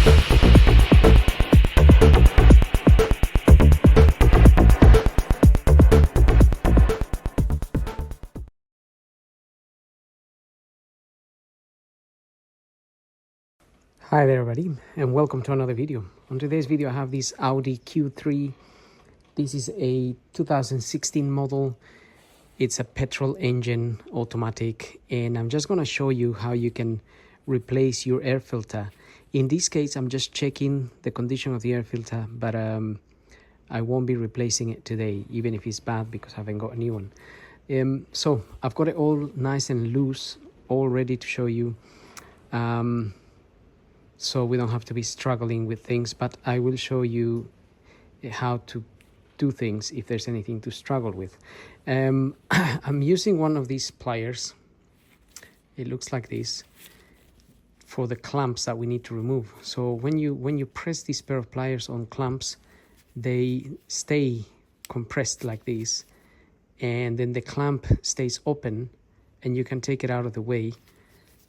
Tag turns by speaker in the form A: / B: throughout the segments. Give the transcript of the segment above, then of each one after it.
A: Hi there everybody, and welcome to another video. On today's video I have this Audi Q3. This is a 2016 model. It's a petrol engine automatic, and I'm just going to show you how you can replace your air filter. In this case I'm just checking the condition of the air filter, but I won't be replacing it today, even if it's bad, because I haven't got a new one. So I've got it all nice and loose, all ready to show you. So we don't have to be struggling with things, but I will show you how to do things if there's anything to struggle with. I'm using one of these pliers. It looks like this, for the clamps that we need to remove. So when you press this pair of pliers on clamps, they stay compressed like this, and then the clamp stays open and you can take it out of the way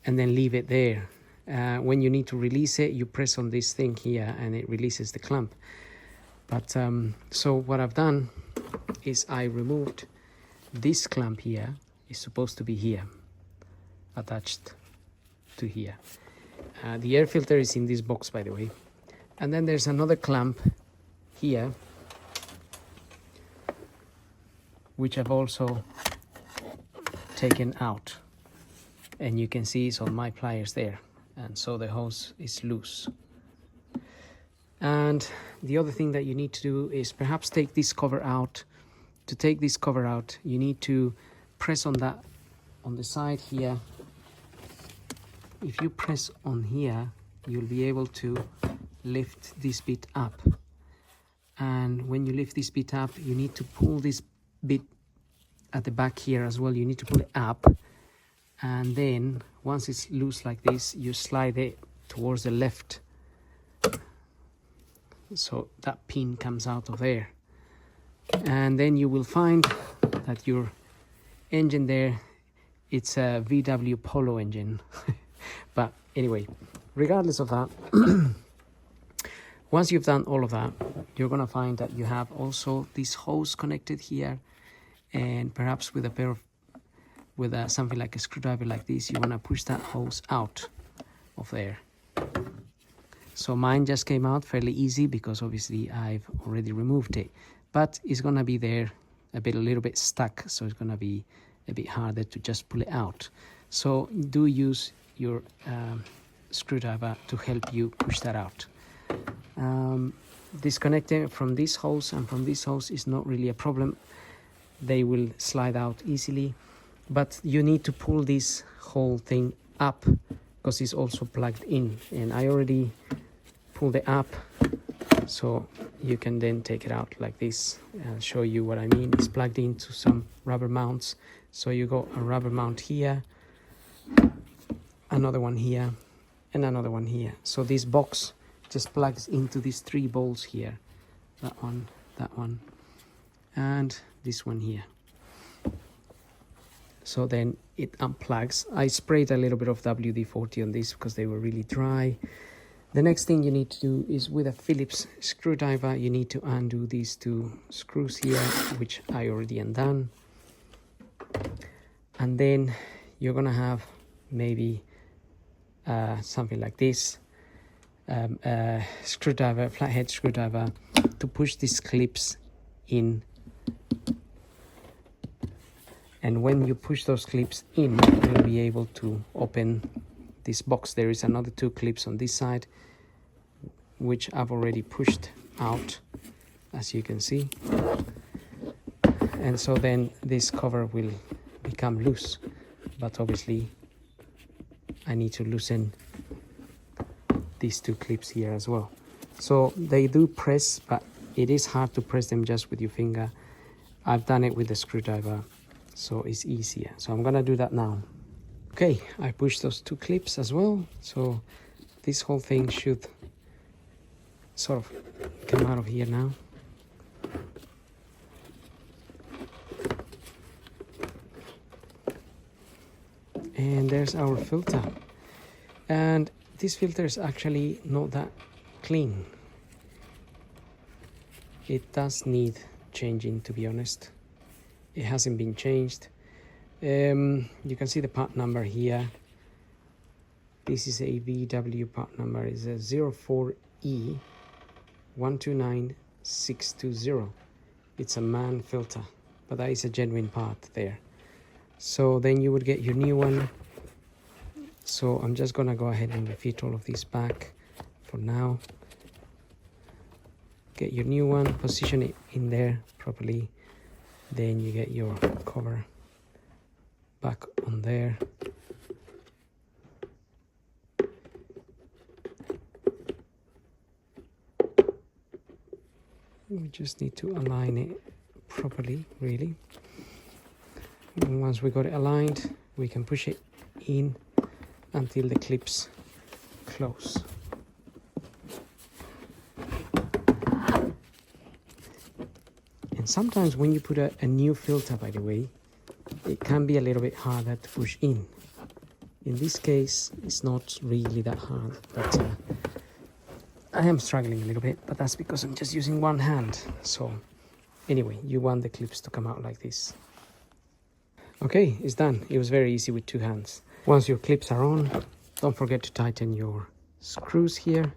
A: and then leave it there. When you need to release it, you press on this thing here and it releases the clamp. But so what I've done is I removed this clamp here. It's supposed to be here, attached to here. The air filter is in this box, by the way. And then there's another clamp here, which I've also taken out, and you can see it's on my pliers there. And so the hose is loose. And the other thing that you need to do is perhaps take this cover out. To take this cover out, you need to press on that, on the side here. If you press on here, you'll be able to lift this bit up. And when you lift this bit up, you need to pull this bit at the back here as well. You need to pull it up. And then once it's loose like this, you slide it towards the left, so that pin comes out of there. And then you will find that your engine there, it's a VW Polo engine. But anyway, regardless of that, once you've done all of that, you're gonna find that you have also this hose connected here, and perhaps with a pair of something like a screwdriver like this, you want to push that hose out of there. So mine just came out fairly easy because obviously I've already removed it, but it's going to be there a little bit stuck, so it's going to be a bit harder to just pull it out. So do use your screwdriver to help you push that out. Disconnecting from this hose and from this hose is not really a problem. They will slide out easily. But you need to pull this whole thing up because it's also plugged in, and I already pulled it up, so you can then take it out like this. I'll show you what I mean. It's plugged into some rubber mounts, so you got a rubber mount here, another one here, and another one here. So this box just plugs into these three bolts here, that one, and this one here. So then it unplugs. I sprayed a little bit of WD-40 on this because they were really dry. The next thing you need to do is, with a Phillips screwdriver, you need to undo these two screws here, which I already undone. And then you're gonna have maybe something like this, screwdriver, flathead screwdriver, to push these clips in. And when you push those clips in, you'll be able to open this box. There is another two clips on this side, which I've already pushed out, as you can see. And so then this cover will become loose. But obviously, I need to loosen these two clips here as well. So they do press, but it is hard to press them just with your finger. I've done it with the screwdriver, so it's easier. So I'm gonna do that now. Okay, I pushed those two clips as well, so this whole thing should sort of come out of here now. And there's our filter. And this filter is actually not that clean. It does need changing, to be honest. It hasn't been changed. You can see the part number here. This is a VW part number, is a 04E129620. It's a MAN filter, but that is a genuine part there. So then you would get your new one. So I'm just gonna go ahead and refit all of this back for now. Get your new one, position it in there properly. Then you get your cover back on there. We just need to align it properly, really. And once we got it aligned, we can push it in until the clips close. And sometimes when you put a new filter, by the way, it can be a little bit harder to push in. In this case, it's not really that hard, but I am struggling a little bit, but that's because I'm just using one hand. So anyway, you want the clips to come out like this. Okay, it's done. It was very easy with two hands. Once your clips are on, don't forget to tighten your screws here.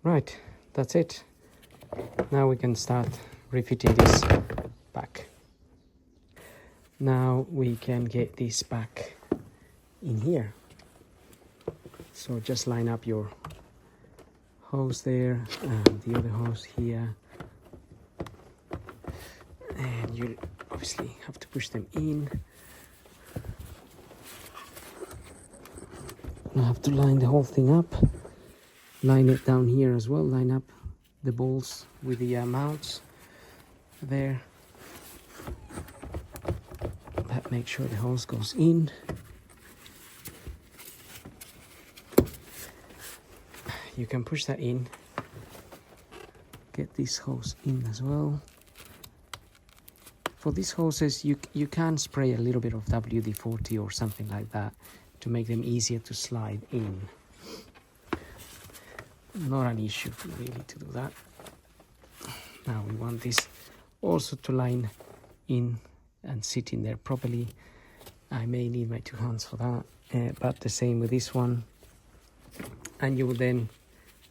A: Right, that's it. Now we can start refitting this back. Now we can get this back in here. So just line up your hose there and the other hose here. And you obviously have to push them in. I have to line the whole thing up. Line it down here as well, line up the bolts with the mounts there. That makes sure the hose goes in. You can push that in. Get this hose in as well. For these hoses, you can spray a little bit of WD-40 or something like that to make them easier to slide in. Not an issue really to do that. Now we want this also to line in and sit in there properly. I may need my two hands for that, but the same with this one. And you will then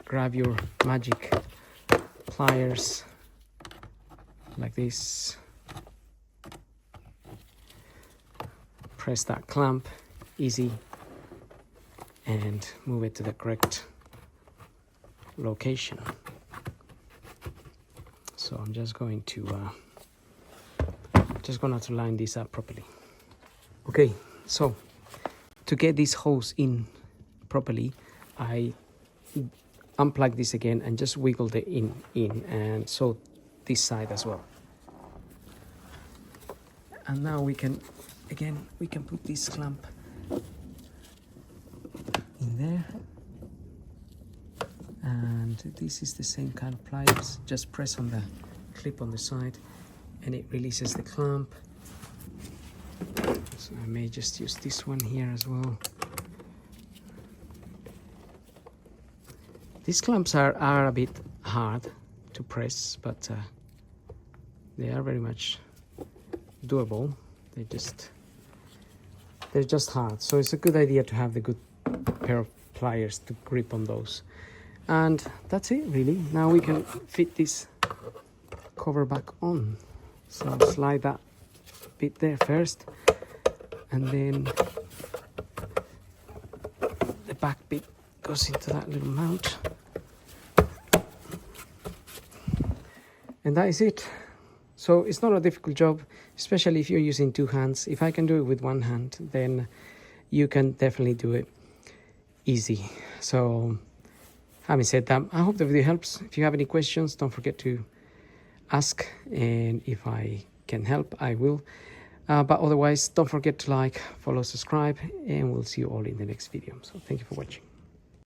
A: grab your magic pliers like this. Press that clamp, easy, and move it to the correct location. So I'm just going to line this up properly. Okay, so to get this hose in properly, I unplug this again and just wiggle the in, and so this side as well. And now we can put this clamp in there. And this is the same kind of pliers. Just press on the clip on the side and it releases the clamp. So I may just use this one here as well. These clamps are a bit hard to press, but they are very much doable. They're just hard. So it's a good idea to have the good pair of pliers to grip on those. And that's it really. Now we can fit this cover back on. So I'll slide that bit there first, and then the back bit goes into that little mount. And that is it. So it's not a difficult job, especially if you're using two hands. If I can do it with one hand, then you can definitely do it easy. So having said that, I hope the video helps. If you have any questions, don't forget to ask, and if I can help, I will. But otherwise, don't forget to like, follow, subscribe, and we'll see you all in the next video. So thank you for watching.